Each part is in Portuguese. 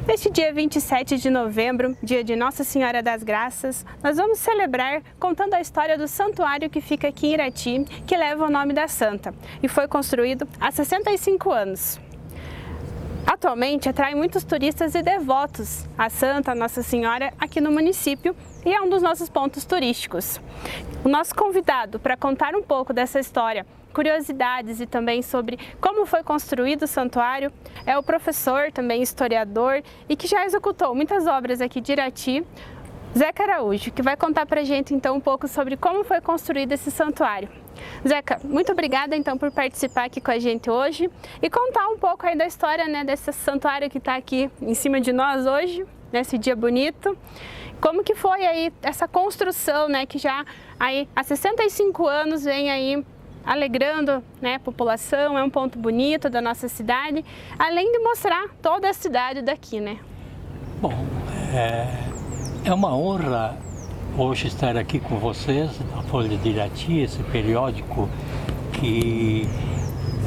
Neste dia 27 de novembro, dia de Nossa Senhora das Graças, nós vamos celebrar contando a história do santuário que fica aqui em Irati, que leva o nome da santa e foi construído há 65 anos. Atualmente atrai muitos turistas e devotos à Santa Nossa Senhora aqui no município e é um dos nossos pontos turísticos. O nosso convidado para contar um pouco dessa história, curiosidades e também sobre como foi construído o santuário é o professor, também historiador e que já executou muitas obras aqui de Irati, Zeca Araújo, que vai contar para a gente então um pouco sobre como foi construído esse santuário. Zeca, muito obrigada então por participar aqui com a gente hoje e contar um pouco aí da história, né, desse santuário que está aqui em cima de nós hoje, nesse dia bonito. Como que foi aí essa construção, né, que já aí há 65 anos vem aí alegrando, né, a população, é um ponto bonito da nossa cidade, além de mostrar toda a cidade daqui, né? Bom, é uma honra hoje estar aqui com vocês, na Folha de Irati, esse periódico que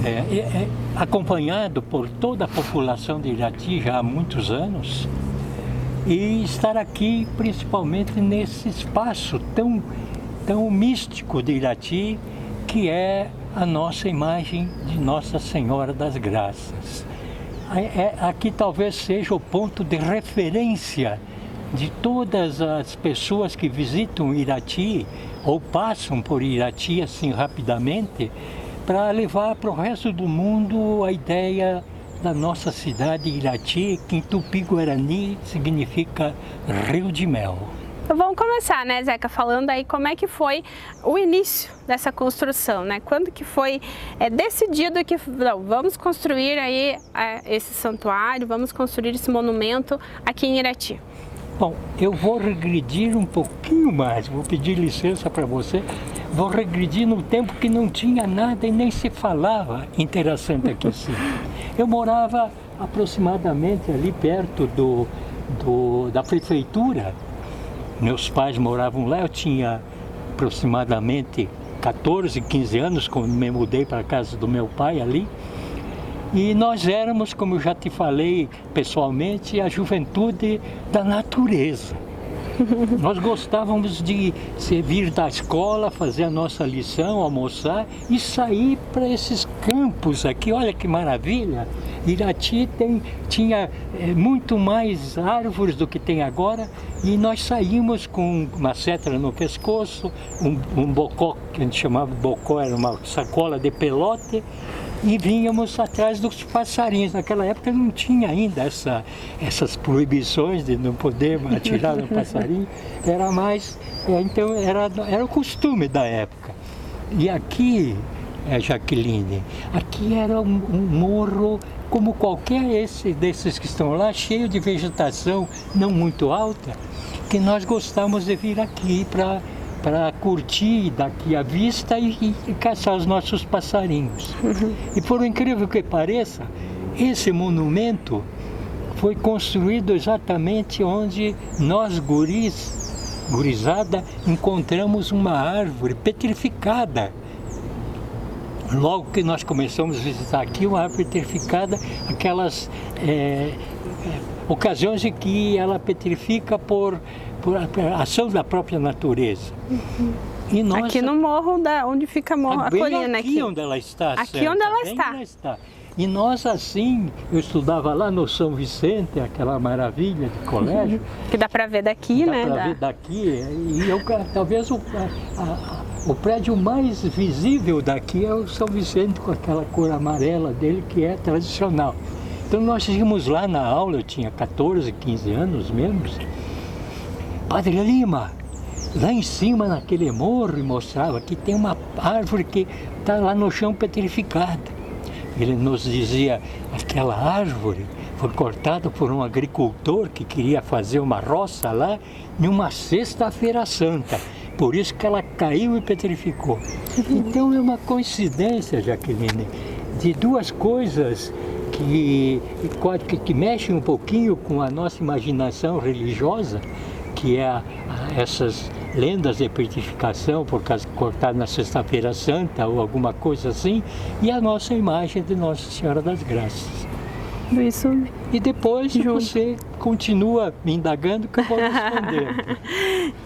é acompanhado por toda a população de Irati já há muitos anos, e estar aqui principalmente nesse espaço tão místico de Irati, que é a nossa imagem de Nossa Senhora das Graças. Aqui talvez seja o ponto de referência de todas as pessoas que visitam Irati ou passam por Irati assim rapidamente, para levar para o resto do mundo a ideia da nossa cidade Irati, que em Tupi-Guarani significa Rio de Mel. Então vamos começar, né, Zeca, falando aí como é que foi o início dessa construção, né? Quando que foi decidido que não, vamos construir aí esse santuário, vamos construir esse monumento aqui em Irati? Bom, eu vou regredir um pouquinho mais, vou pedir licença para você, vou regredir num tempo que não tinha nada e nem se falava em Terra Santa aqui em cima. Eu morava aproximadamente ali perto da prefeitura, meus pais moravam lá, eu tinha aproximadamente 14, 15 anos quando me mudei para a casa do meu pai ali. E nós éramos, como eu já te falei pessoalmente, a juventude da natureza. Nós gostávamos de vir da escola, fazer a nossa lição, almoçar e sair para esses campos aqui. Olha que maravilha! Irati tinha muito mais árvores do que tem agora e nós saímos com uma cetera no pescoço, um bocó, que a gente chamava de bocó, era uma sacola de pelote, e vínhamos atrás dos passarinhos. Naquela época não tinha ainda essas proibições de não poder atirar no passarinho, era mais, então era o costume da época. E aqui, Jaqueline, aqui era um morro como qualquer desses que estão lá, cheio de vegetação não muito alta, que nós gostávamos de vir aqui para curtir daqui a vista e caçar os nossos passarinhos. E por incrível que pareça, esse monumento foi construído exatamente onde nós gurizada, encontramos uma árvore petrificada. Logo que nós começamos a visitar aqui, uma árvore petrificada, aquelas ocasiões em que ela petrifica por ação da própria natureza. E nós, aqui no morro onde fica a colina aqui onde ela está. Aqui certo? onde ela está. E nós assim, eu estudava lá no São Vicente, aquela maravilha de colégio. Que dá para ver daqui, né? Dá para ver daqui. E talvez o prédio mais visível daqui é o São Vicente, com aquela cor amarela dele, que é tradicional. Então nós íamos lá na aula, eu tinha 14, 15 anos mesmo. Padre Lima, lá em cima naquele morro, e mostrava que tem uma árvore que está lá no chão petrificada. Ele nos dizia, aquela árvore foi cortada por um agricultor que queria fazer uma roça lá em uma sexta-feira santa. Por isso que ela caiu e petrificou. Então é uma coincidência, Jaqueline, de duas coisas que mexem um pouquinho com a nossa imaginação religiosa, que é essas lendas de petrificação por causa de cortar na Sexta-feira Santa ou alguma coisa assim, e a nossa imagem de Nossa Senhora das Graças. tudo isso. E depois junto. você continua me indagando que eu vou responder.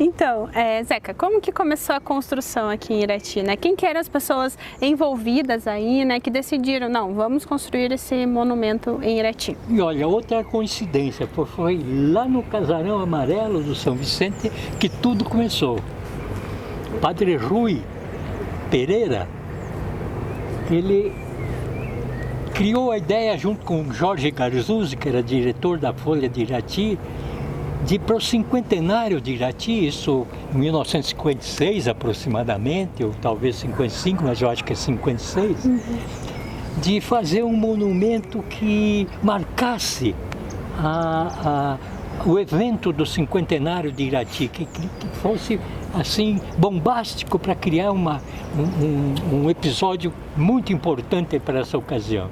Então, Zeca, como que começou a construção aqui em Irati, né? Quem que eram as pessoas envolvidas aí, né, que decidiram, não, vamos construir esse monumento em Irati? E olha, outra coincidência, foi lá no Casarão Amarelo do São Vicente que tudo começou. Padre Rui Pereira, ele criou a ideia junto com Jorge Garzuzzi, que era diretor da Folha de Irati, de para o cinquentenário de Irati, isso em 1956 aproximadamente, ou talvez 55, mas eu acho que é 56, de fazer um monumento que marcasse o evento do cinquentenário de Irati, que fosse assim bombástico para criar um episódio muito importante para essa ocasião.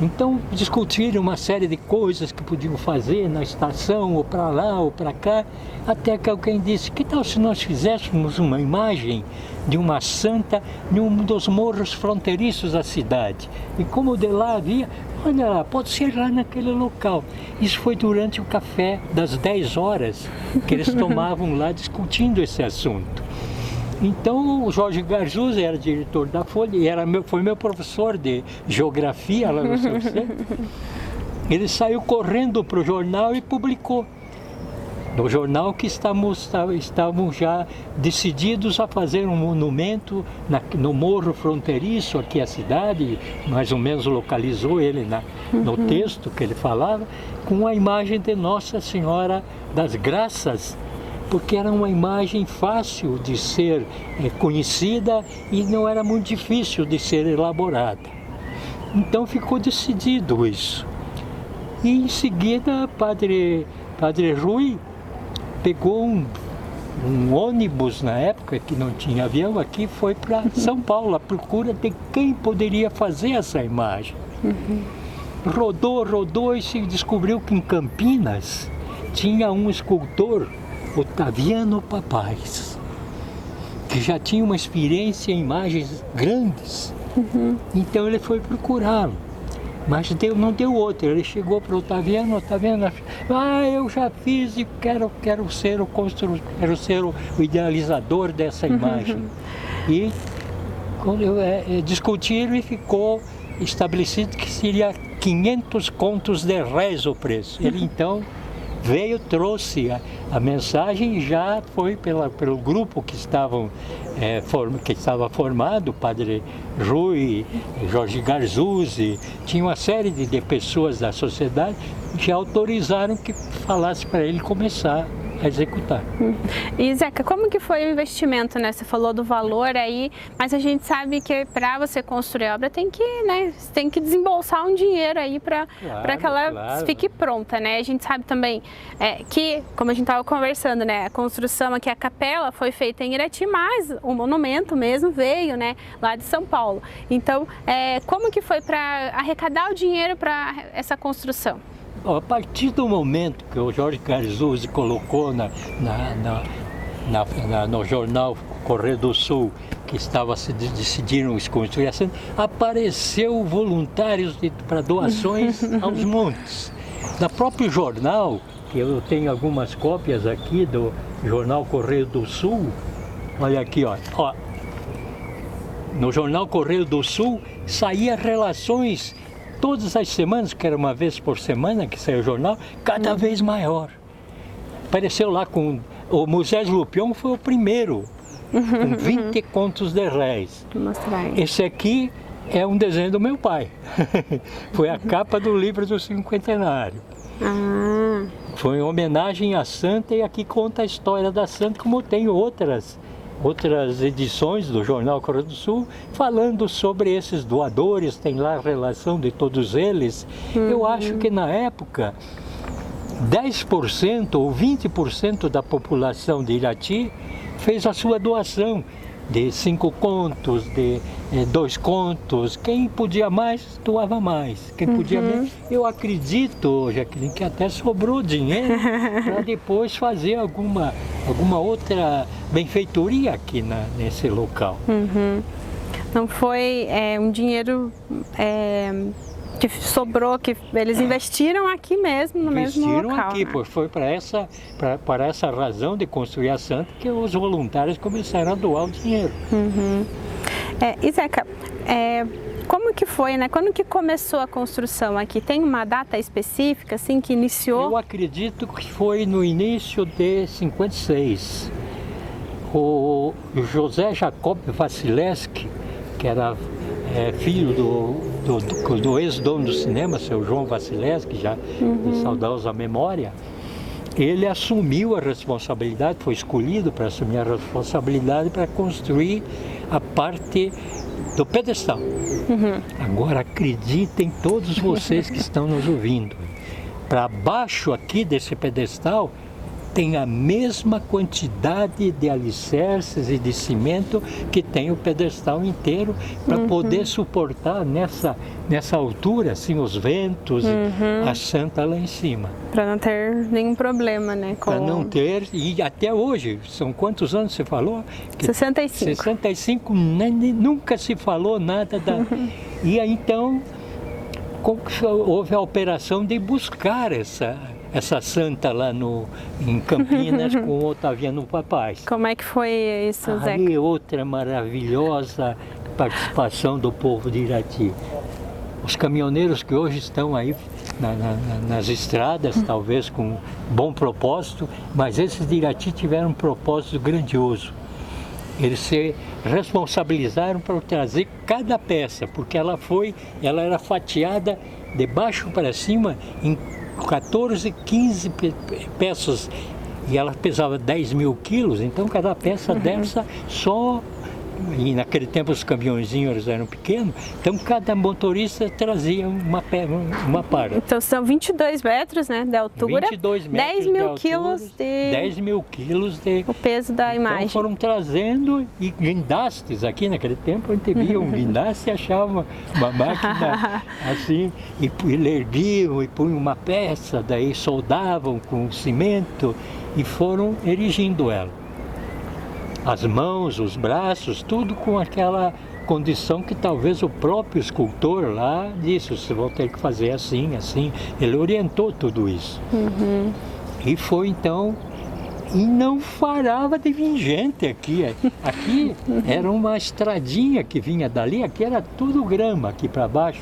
Então discutiram uma série de coisas que podiam fazer na estação, ou para lá, ou para cá, até que alguém disse, que tal se nós fizéssemos uma imagem de uma santa em um dos morros fronteiriços da cidade? E como de lá havia, olha lá, pode ser lá naquele local. Isso foi durante o café das 10 horas que eles tomavam lá discutindo esse assunto. Então o Jorge Garzuzzi era diretor da Folha e foi meu professor de geografia lá no São Vicente. Ele saiu correndo para o jornal e publicou. No jornal que estávamos já decididos a fazer um monumento no morro fronteiriço aqui à cidade, mais ou menos localizou ele no texto que ele falava, com a imagem de Nossa Senhora das Graças, porque era uma imagem fácil de ser conhecida e não era muito difícil de ser elaborada. Então ficou decidido isso. E em seguida, Padre Rui pegou um ônibus na época, que não tinha avião aqui, foi para São Paulo à procura de quem poderia fazer essa imagem. Rodou e se descobriu que em Campinas tinha um escultor, Otaviano Papais, que já tinha uma experiência em imagens grandes. Então ele foi procurá-lo. Mas não deu outro, ele chegou para o Otaviano, eu já fiz e quero ser o idealizador dessa imagem. E discutiram e ficou estabelecido que seria 500 contos de réis o preço. Ele então veio, trouxe a mensagem e já foi pelo grupo que estava formado, Padre Rui, Jorge Garzuzzi, tinha uma série de pessoas da sociedade que autorizaram que falasse para ele começar a executar. E Zeca, como que foi o investimento, né? Você falou do valor aí, mas a gente sabe que para você construir a obra tem que desembolsar um dinheiro aí para que ela fique pronta, né? A gente sabe também que, como a gente estava conversando, né? A construção aqui, a capela foi feita em Irati, mas o monumento mesmo veio, né? Lá de São Paulo. Então, como que foi para arrecadar o dinheiro para essa construção? A partir do momento que o Jorge Garzuzzi colocou no jornal Correio do Sul, que decidiram construir a santa, apareceu voluntários para doações aos montes. No próprio jornal, que eu tenho algumas cópias aqui do jornal Correio do Sul, olha aqui, ó. No jornal Correio do Sul saía relações todas as semanas, que era uma vez por semana que saiu o jornal, cada vez maior. Apareceu lá com... O Moisés Lupion foi o primeiro, com 20 contos de réis. Esse aqui é um desenho do meu pai. Foi a capa do livro do cinquentenário. Foi em homenagem à santa e aqui conta a história da santa, como tem outras edições do jornal Correio do Sul falando sobre esses doadores, tem lá a relação de todos eles. Eu acho que na época 10% ou 20% da população de Irati fez a sua doação de 5 contos, de 2 contos. Quem podia mais, doava mais. Quem podia menos, eu acredito, Jaqueline, que até sobrou dinheiro para depois fazer alguma outra benfeitoria aqui nesse local. Não foi um dinheiro que sobrou, que eles investiram aqui mesmo, no mesmo local. Investiram aqui, né? pois foi para essa razão de construir a Santa que os voluntários começaram a doar o dinheiro. E Zeca, como que foi, né? Quando que começou a construção aqui? Tem uma data específica, assim, que iniciou? Eu acredito que foi no início de 56. O José Jacob Wasilewski, que era filho do ex-dono do cinema, seu João Wasilewski, já de saudosa memória, ele assumiu a responsabilidade, foi escolhido para assumir a responsabilidade para construir a parte do pedestal. Agora acreditem todos vocês que estão nos ouvindo, para baixo aqui desse pedestal tem a mesma quantidade de alicerces e de cimento que tem o pedestal inteiro para poder suportar nessa altura assim, os ventos e a Santa lá em cima. Para não ter nenhum problema, né? Para não ter, e até hoje, são quantos anos você falou? 65. 65, nunca se falou nada da... E aí então houve a operação de buscar essa santa lá em Campinas com o Otaviano Papaz. Como é que foi isso, Zeca? Aí outra maravilhosa participação do povo de Irati. Os caminhoneiros que hoje estão aí nas estradas, talvez com bom propósito, mas esses de Irati tiveram um propósito grandioso. Eles se responsabilizaram para trazer cada peça, porque ela era fatiada de baixo para cima em 14, 15 peças e ela pesava 10 mil quilos, então cada peça dessa só, e naquele tempo os caminhõezinhos eram pequenos, então cada motorista trazia uma para. Então são 22 metros, né, de altura, 22 metros 10 mil altura, quilos de... 10 mil quilos de... o peso da imagem. Então foram trazendo e guindastes, aqui naquele tempo a gente via um guindaste e achava uma máquina assim, e erguiam e punham uma peça, daí soldavam com cimento e foram erigindo ela. As mãos, os braços, tudo com aquela condição que talvez o próprio escultor lá disse, você vai ter que fazer assim, assim. Ele orientou tudo isso. E foi então, e não parava de vir gente aqui. Aqui era uma estradinha que vinha dali, aqui era tudo grama aqui para baixo.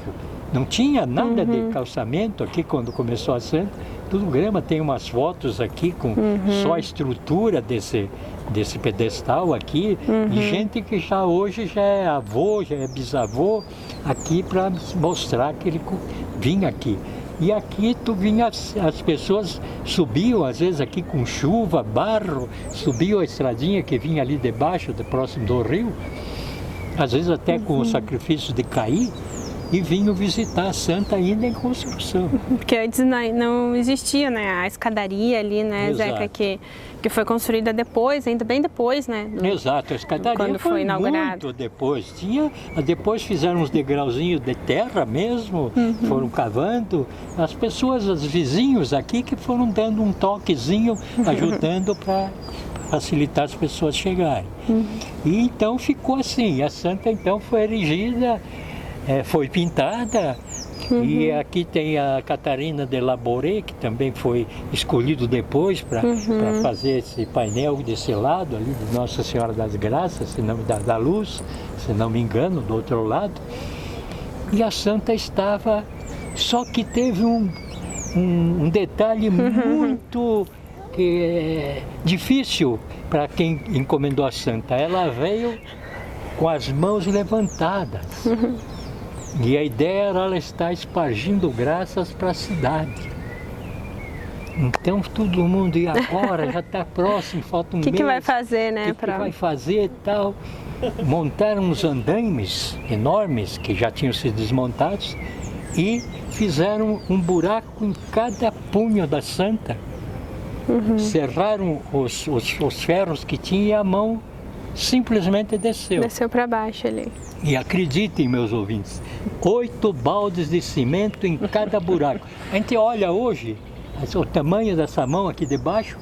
Não tinha nada de calçamento aqui quando começou a Santa, tudo grama. Tem umas fotos aqui com só a estrutura desse pedestal aqui, e gente que hoje já é avô, já é bisavô, aqui para mostrar que ele vinha aqui. E aqui as pessoas subiam, às vezes aqui com chuva, barro, subiam a estradinha que vinha ali debaixo, próximo do rio, às vezes até com o sacrifício de cair, e vinham visitar a Santa ainda em construção. Porque antes não existia, né, a escadaria ali, né, Exato. Zeca, que foi construída depois, ainda bem depois, né? Exato, a escadaria quando foi inaugurado. Muito depois. Depois fizeram uns degrauzinhos de terra mesmo, foram cavando. As pessoas, os vizinhos aqui que foram dando um toquezinho, ajudando para facilitar as pessoas chegarem. E então ficou assim, a Santa então foi erigida, foi pintada, e aqui tem a Catarina de Laboré, que também foi escolhido depois para fazer esse painel desse lado ali de Nossa Senhora das Graças, da Luz, se não me engano, do outro lado. E a Santa estava, só que teve um detalhe muito difícil para quem encomendou a Santa. Ela veio com as mãos levantadas. E a ideia era ela estar espargindo graças para a cidade. Então todo mundo, e agora? Já está próximo, falta um mês. O que vai fazer, né? O que vai fazer e tal? Montaram uns andaimes enormes que já tinham sido desmontados e fizeram um buraco em cada punho da Santa. Cerraram os ferros que tinha e a mão simplesmente desceu. Desceu para baixo ali. E acreditem, meus ouvintes, 8 baldes de cimento em cada buraco. A gente olha hoje, o tamanho dessa mão aqui debaixo,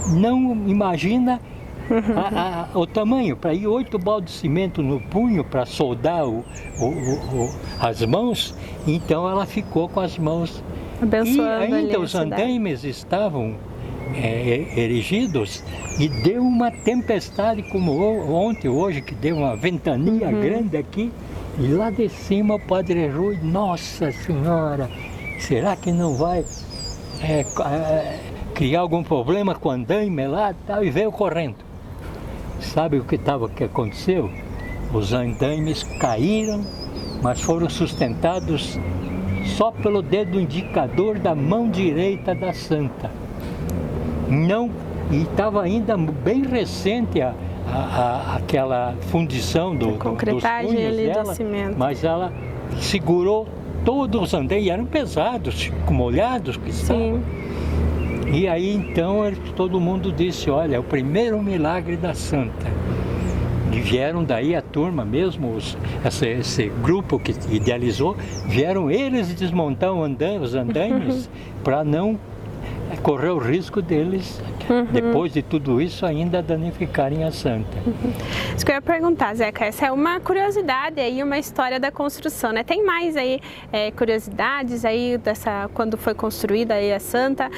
não imagina O tamanho, para ir 8 baldes de cimento no punho para soldar as mãos, então ela ficou com as mãos. Abençoando e ainda ali os a cidade. andaimes estavam erigidos e deu uma tempestade como ontem, hoje, que deu uma ventania grande aqui, e lá de cima o Padre Rui, Nossa Senhora, será que não vai criar algum problema com o andaime lá, tal, e veio correndo. Sabe o que aconteceu? Os andaimes caíram, mas foram sustentados só pelo dedo indicador da mão direita da santa. Não, e estava ainda bem recente aquela fundição dos punhos dela, do cimento. mas ela segurou todos os andaimes, e eram pesados, molhados que estavam. Sim. E aí então todo mundo disse, olha, é o primeiro milagre da santa. E vieram daí a turma mesmo, esse grupo que idealizou, vieram eles desmontar os andaimes para não correr o risco deles, depois de tudo isso, ainda danificarem a santa. Isso que eu ia perguntar, Zeca, essa é uma curiosidade aí, uma história da construção, né? Tem mais aí curiosidades aí quando foi construída aí a santa,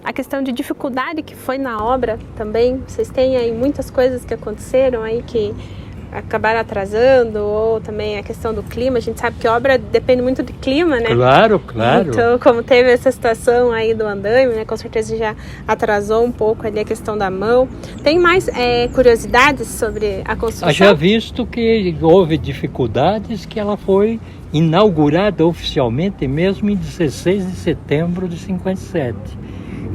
a questão de dificuldade que foi na obra também, vocês têm aí muitas coisas que aconteceram aí que acabaram atrasando, ou também a questão do clima, a gente sabe que a obra depende muito do clima, né? Claro, claro. Então, como teve essa situação aí do andaime, né, com certeza já atrasou um pouco ali a questão da mão. Tem mais curiosidades sobre a construção? Já visto que houve dificuldades, que ela foi inaugurada oficialmente mesmo em 16 de setembro de 57.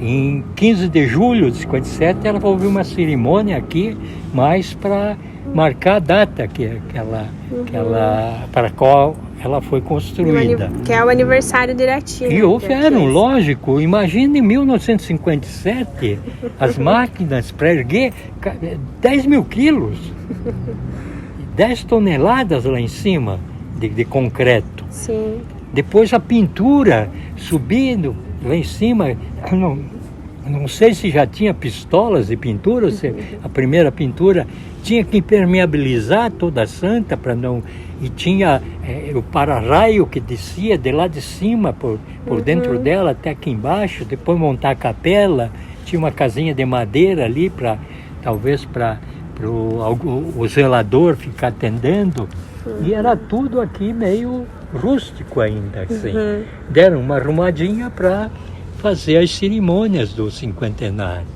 Em 15 de julho de 57, ela houve uma cerimônia aqui, mais para marcar a data para a qual ela foi construída. Que é o aniversário de Irati. E houveram, lógico, imagina em 1957, as máquinas para erguer 10 mil quilos, 10 toneladas lá em cima de concreto. Sim. Depois a pintura subindo lá em cima, não sei se já tinha pistolas de pintura, se a primeira pintura tinha que impermeabilizar toda a santa para não... E tinha o para-raio que descia de lá de cima por dentro dela até aqui embaixo, depois montar a capela, tinha uma casinha de madeira ali talvez para o zelador ficar atendendo, e era tudo aqui meio rústico ainda, assim. Deram uma arrumadinha para fazer as cerimônias do cinquentenário.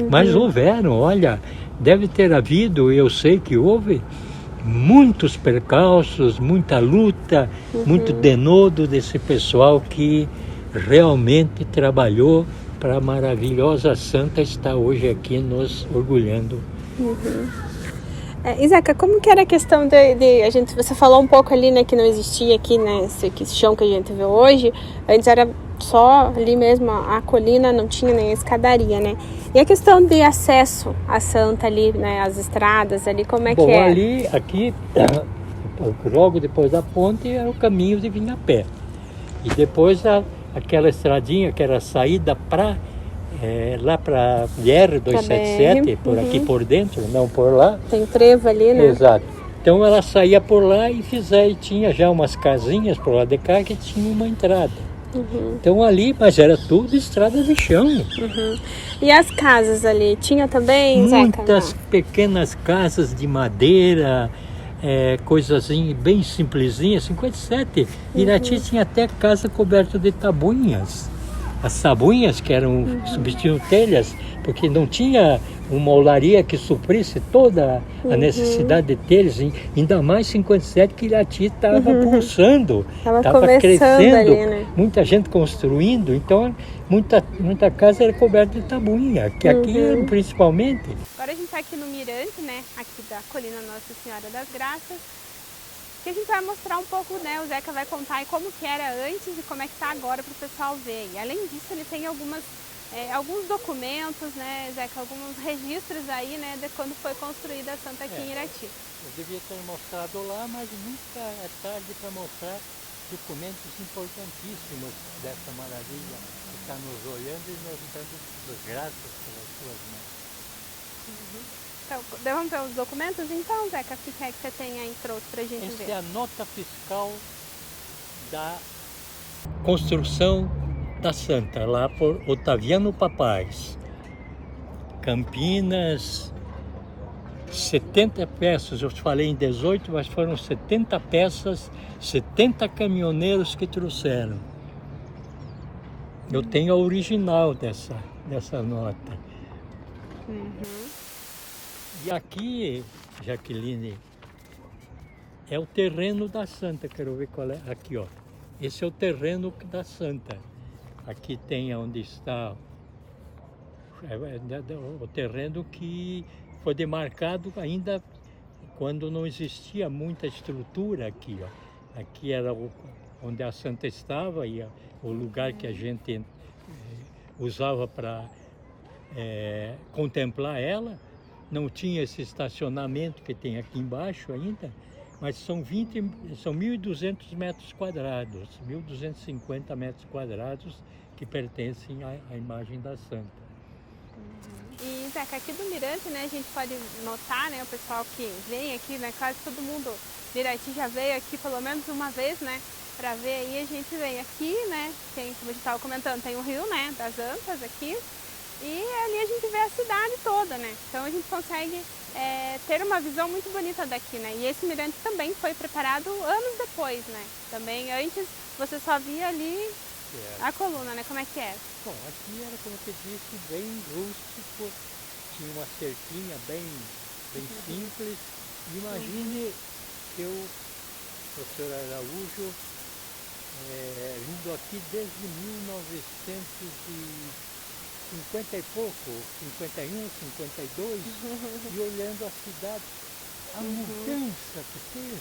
Mas houveram, olha, deve ter havido, eu sei que houve, muitos percalços, muita luta, muito denodo desse pessoal que realmente trabalhou para a maravilhosa santa estar hoje aqui nos orgulhando. Zeca, como que era a questão você falou um pouco ali, né, que não existia aqui, né, esse chão que a gente vê hoje, antes era só ali mesmo a colina, não tinha nem a escadaria, né? E a questão de acesso à santa ali, né, as estradas ali, como é que é? Ali, aqui, logo depois da ponte, era o caminho de vir a pé. E depois aquela estradinha que era a saída lá para BR-277, por aqui por dentro, não por lá. Tem trevo ali, né? Exato. Então ela saía por lá e tinha já umas casinhas por lá de cá que tinha uma entrada. Então ali, mas era tudo estrada de chão. E as casas ali, tinha também, Zeca? Muitas pequenas casas de madeira, coisas assim, bem simplesinhas. 57, Irati tinha até casa coberta de tabuinhas. As tabuinhas que substituíam telhas, porque não tinha uma olaria que suprisse toda a necessidade de telhas, ainda mais 57 que Irati estava pulsando, estava crescendo, ali, né? Muita gente construindo, então muita casa era coberta de tabuinha, que aqui principalmente. Agora a gente está aqui no mirante, né, aqui da Colina Nossa Senhora das Graças, que a gente vai mostrar um pouco, né, o Zeca vai contar aí como que era antes e como é que está agora para o pessoal ver. E além disso, ele tem alguns documentos, né, Zeca, alguns registros aí, né, de quando foi construída a santa aqui em Irati. Eu devia ter mostrado lá, mas nunca é tarde para mostrar documentos importantíssimos dessa maravilha que está nos olhando e nos dando graças pelas suas mãos. Então, vamos ver os documentos então, Zeca? O que é que você tem aí trouxe pra gente ver? Essa é a nota fiscal da construção da Santa, lá por Otaviano Papais. Campinas, 70 peças, eu te falei em 18, mas foram 70 peças, 70 caminhoneiros que trouxeram. Eu tenho a original dessa nota. E aqui, Jaqueline, é o terreno da Santa, quero ver qual é, aqui ó. Esse é o terreno da Santa. Aqui tem onde está o terreno que foi demarcado ainda quando não existia muita estrutura aqui, ó. Aqui era onde a Santa estava e o lugar que a gente usava para contemplar ela. Não tinha esse estacionamento que tem aqui embaixo ainda, mas são 1.200 metros quadrados, 1.250 metros quadrados que pertencem à imagem da Santa. E, Zeca, aqui do Mirante, né, a gente pode notar, né, o pessoal que vem aqui, né, quase todo mundo de Irati já veio aqui pelo menos uma vez, né, para ver aí, a gente vem aqui, né, tem, como a gente estava comentando, tem o rio, né, das Antas aqui, e ali a gente vê a cidade toda, né, então a gente consegue ter uma visão muito bonita daqui, né, e esse mirante também foi preparado anos depois, né, também antes você só via ali a coluna, né, como é que é? Bom, aqui era, como eu disse, bem rústico, tinha uma cerquinha bem simples. Imagine eu, professor Araújo, vindo aqui desde 1950 e pouco, 51, 52, e olhando a cidade, a mudança que teve.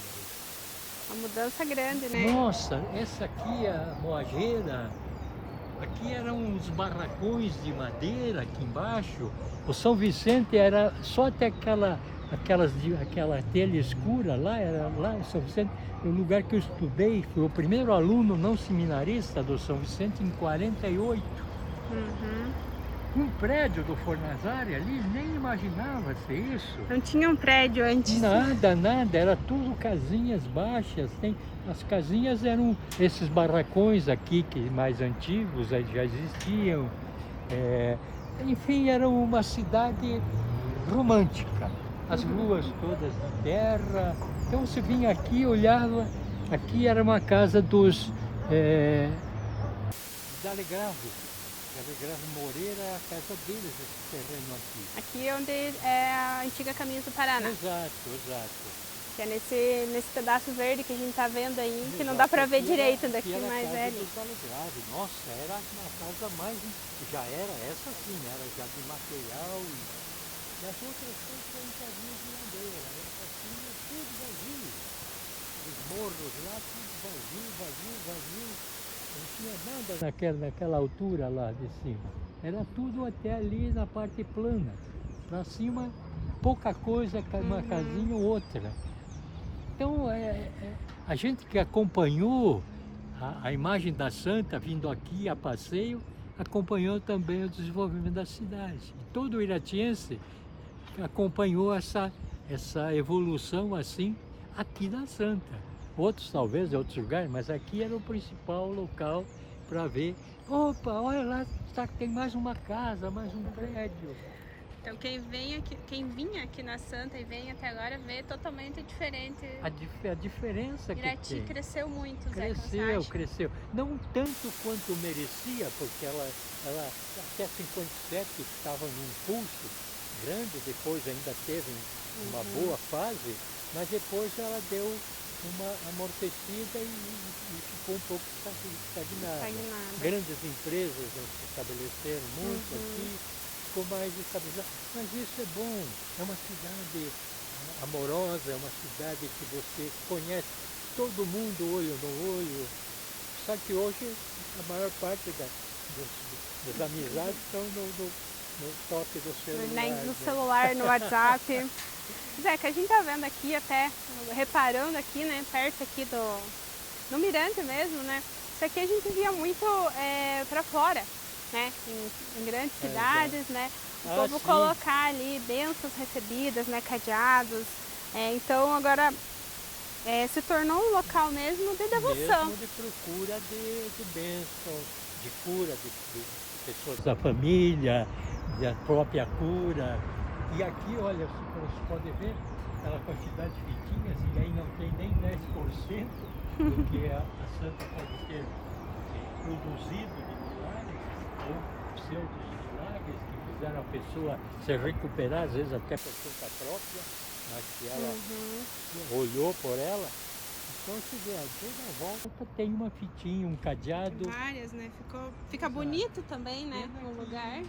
Uma mudança grande, né? Nossa, essa aqui, a moageira, aqui eram uns barracões de madeira aqui embaixo. O São Vicente era só até aquela telha escura lá, era lá em São Vicente, o lugar que eu estudei, fui o primeiro aluno não seminarista do São Vicente em 48. Um prédio do Fornazari ali, nem imaginava ser isso. Não tinha um prédio antes. Nada, era tudo casinhas baixas. As casinhas eram esses barracões aqui, que mais antigos, já existiam. Enfim, era uma cidade romântica. As ruas todas de terra. Então você vinha aqui, olhava, aqui era uma casa dos Dalegrave. Dalegrave Moreira é a casa deles, esse terreno aqui. Aqui é onde é a antiga Caminhos do Paraná. Exato. Que é nesse pedaço verde que a gente está vendo aí, que não dá para ver direito daqui, mas é ali. Nossa, era uma casa mais... Já era essa sim, era já de material e as outras coisas que a gente havia de madeira. Essa assim é tudo vazio. Os morros lá, tudo vazio. Não tinha nada naquela altura lá de cima. Era tudo até ali na parte plana. Para cima, pouca coisa, uma casinha ou outra. Então, a gente que acompanhou a imagem da Santa vindo aqui a passeio, acompanhou também o desenvolvimento da cidade. E todo o iratiense acompanhou essa evolução assim aqui na Santa. Outros talvez em outros lugares, mas aqui era o principal local para ver. Opa, olha lá, tem mais uma casa, mais um prédio. Então quem vinha aqui na Santa e vem até agora vê totalmente diferente. A diferença que Irati tem. cresceu muito, Cresceu. Não tanto quanto merecia, porque ela até 57 estava num pulso grande, depois ainda teve uma boa fase, mas depois ela deu uma amortecida e ficou um pouco estagnada. Grandes empresas se estabeleceram muito aqui, ficou mais estabilizado. Mas isso é bom, é uma cidade amorosa, é uma cidade que você conhece todo mundo olho no olho. Só que hoje a maior parte das amizades estão no toque do celular. No celular, no WhatsApp. Zeca, a gente tá vendo aqui até, reparando aqui, né, perto aqui no Mirante mesmo, né, isso aqui a gente via muito para fora, né, em grandes cidades, né, o povo sim. colocar ali bênçãos recebidas, né, cadeados. Então agora se tornou um local mesmo de devoção. Mesmo de procura de bênção, de cura de pessoas da família, da própria cura. E aqui, olha, você pode ver aquela quantidade de fitinhas, e aí não tem nem 10% do que a santa pode ter produzido de milagres, ou pseudos milagres que fizeram a pessoa se recuperar, às vezes até por conta própria, mas que ela olhou por ela. Então você vê, toda a volta tem uma fitinha, um cadeado. Várias, né? Fica bonito também, né? O lugar.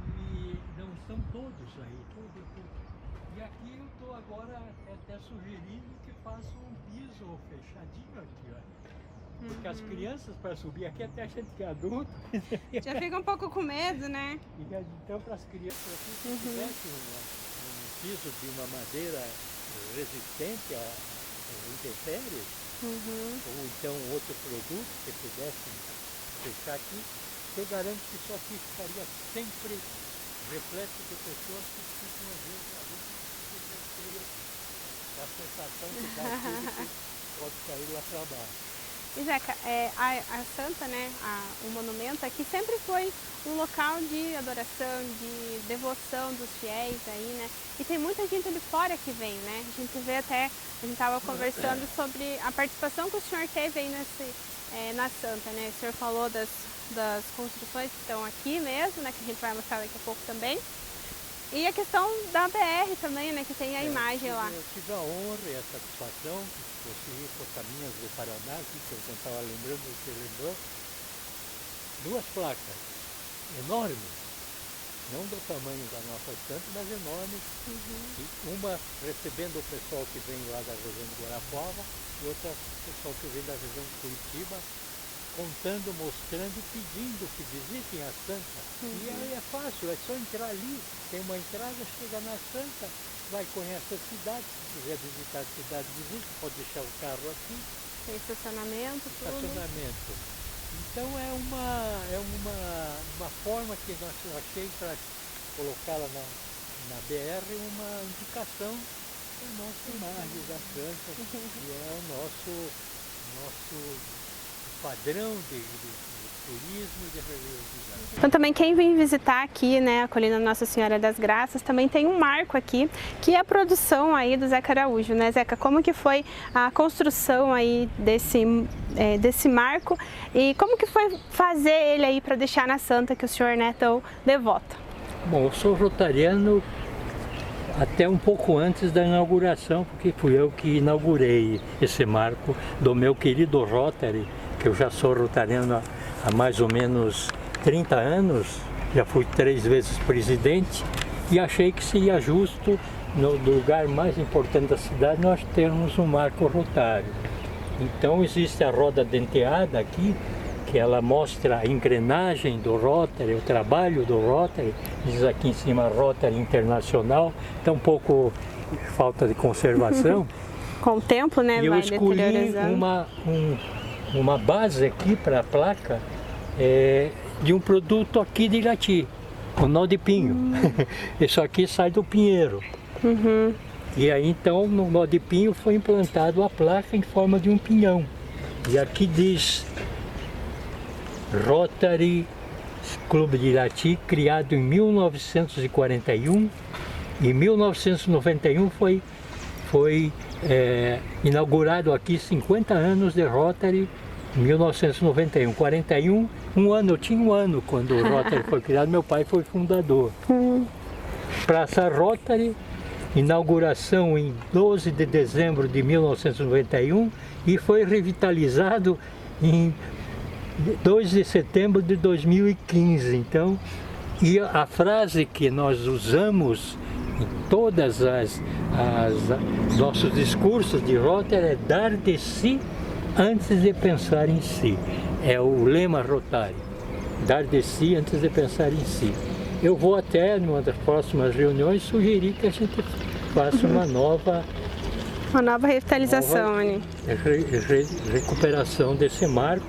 E não são todos aí, todos. E aqui eu estou agora até sugerindo que faça um piso fechadinho aqui, ó. Porque as crianças para subir aqui, até a gente que é adulto. Já fica um pouco com medo, né? Então para as crianças aqui, se tivesse um piso de uma madeira resistente a intempéries, ou então outro produto que pudesse fechar aqui, eu garanto que isso aqui ficaria sempre repleto de pessoas que ficam às vezes ali a sensação que dá tudo que pode cair lá para baixo. E Zeca, a Santa, né, o monumento aqui sempre foi um local de adoração, de devoção dos fiéis aí, né? E tem muita gente de fora que vem, né? A gente vê até, a gente estava conversando sobre a participação que o senhor teve aí na Santa, né? O senhor falou das construções que estão aqui mesmo, né? Que a gente vai mostrar daqui a pouco também. E a questão da BR também, né? Que tem a imagem lá. Eu tive a honra e a satisfação de conseguir por caminhos do Paraná, aqui, que eu estava lembrando, você lembrou, 2 placas enormes, não do tamanho da nossa Santa, mas enormes, e uma recebendo o pessoal que vem lá da região de Guarapuava e outra o pessoal que vem da região de Curitiba, contando, mostrando e pedindo que visitem a Santa. E aí é fácil, é só entrar ali, tem uma entrada, chega na Santa, vai conhecer a cidade, se quiser visitar a cidade, visita, pode deixar o carro aqui. Tem estacionamento, tudo. Estacionamento. Então é uma forma que eu achei para colocá-la na BR, uma indicação da nossa imagem da Santa, que é o nosso padrão de turismo e de religiosidade. Então também quem vem visitar aqui, né, a Colina Nossa Senhora das Graças, também tem um marco aqui, que é a produção aí do Zeca Araújo, né, Zeca? Como que foi a construção aí desse marco e como que foi fazer ele aí para deixar na Santa, que o senhor é tão devoto? Bom, eu sou rotariano até um pouco antes da inauguração, porque fui eu que inaugurei esse marco do meu querido Rotary, que eu já sou rotariano há mais ou menos 30 anos, já fui 3 vezes presidente, e achei que seria justo, no lugar mais importante da cidade, nós termos um marco rotário. Então existe a roda denteada aqui, que ela mostra a engrenagem do Rotary, o trabalho do Rotary, diz aqui em cima Rotary Internacional, está um pouco falta de conservação. Com o tempo, né, e eu vai escolhi uma base aqui para a placa de um produto aqui de Irati, o nó de pinho. Isso aqui sai do pinheiro. E aí então no nó de pinho foi implantado a placa em forma de um pinhão. E aqui diz Rotary Clube de Irati, criado em 1941. Em 1991 foi inaugurado aqui 50 anos de Rotary. Em 1991, 41, eu tinha um ano quando o Rotary foi criado, meu pai foi fundador. Praça Rotary, inauguração em 12 de dezembro de 1991 e foi revitalizado em 2 de setembro de 2015. Então, e a frase que nós usamos em todas nossos discursos de Rotary é dar de si antes de pensar em si. É o lema Rotary, dar de si antes de pensar em si. Eu vou até, numa das próximas reuniões, sugerir que a gente faça uma nova revitalização, recuperação desse marco,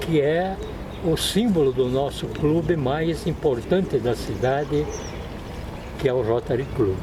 que é o símbolo do nosso clube mais importante da cidade, que é o Rotary Club.